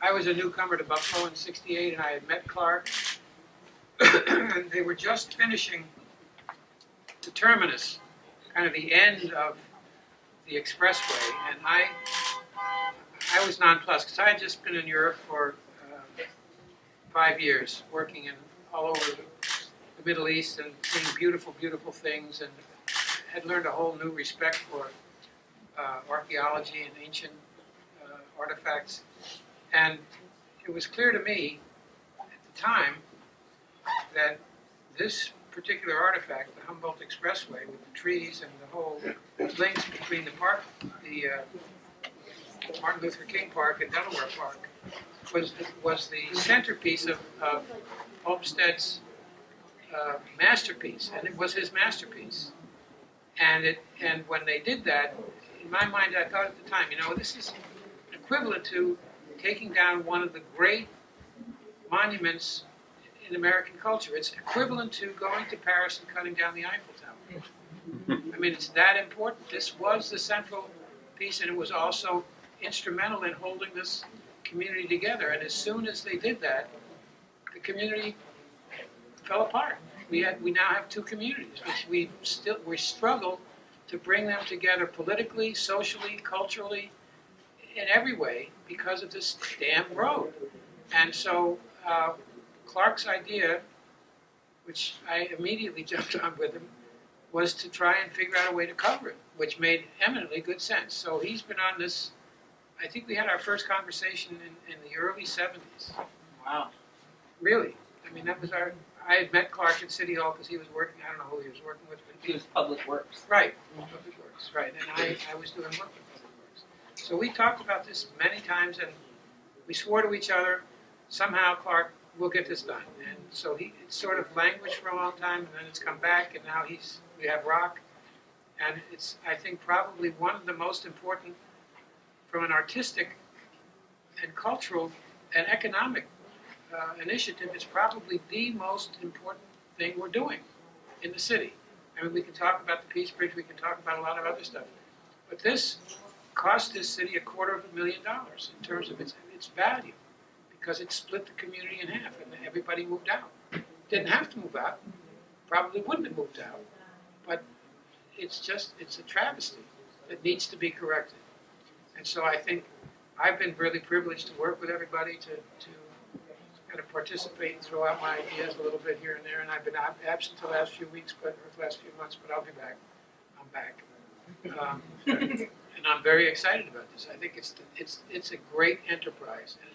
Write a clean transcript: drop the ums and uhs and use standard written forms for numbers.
I was a newcomer to Buffalo in '68, and I had met Clark. And they were just finishing the terminus, kind of the end of the expressway, and I was nonplussed because I had just been in Europe for 5 years, working in all over the Middle East and seeing beautiful, beautiful things, and had learned a whole new respect for archaeology and ancient artifacts. And it was clear to me at the time that this particular artifact, the Humboldt Expressway, with the trees and the whole links between the park, the Martin Luther King Park and Delaware Park, was the centerpiece of Olmsted's masterpiece, and it was his masterpiece. And when they did that, in my mind, I thought at the time, you know, this is equivalent to taking down one of the great monuments in American culture. It's equivalent to going to Paris and cutting down the Eiffel Tower. I mean, it's that important. This was the central piece, and it was also instrumental in holding this community together. And as soon as they did that, the community fell apart. We now have two communities, which we struggle to bring them together politically, socially, culturally, in every way because of this damn road. And so Clark's idea, which I immediately jumped on with him, was to try and figure out a way to cover it, which made eminently good sense. So he's been on this. I think we had our first conversation in the early 70s. Wow. Really. I mean, that was our... I had met Clark at City Hall because he was working, I don't know who he was working with. But He was Public Works. Right, Public Works, right. And I was doing work with Public Works. So we talked about this many times, and we swore to each other, somehow, Clark, we'll get this done. And so it sort of languished for a long time, and then it's come back, and now we have Rock. And it's, I think, probably one of the most important, from an artistic and cultural and economic initiative, is probably the most important thing we're doing in the city. I mean, we can talk about the Peace Bridge, we can talk about a lot of other stuff, but this cost this city $250,000 in terms of its value, because it split the community in half, and everybody moved out. Didn't have to move out, probably wouldn't have moved out, but it's a travesty that needs to be corrected. And so I think I've been really privileged to work with everybody to kind of participate and throw out my ideas a little bit here and there. And I've been absent the last few weeks, or the last few months, but I'll be back. I'm back, and I'm very excited about this. I think it's a great enterprise. And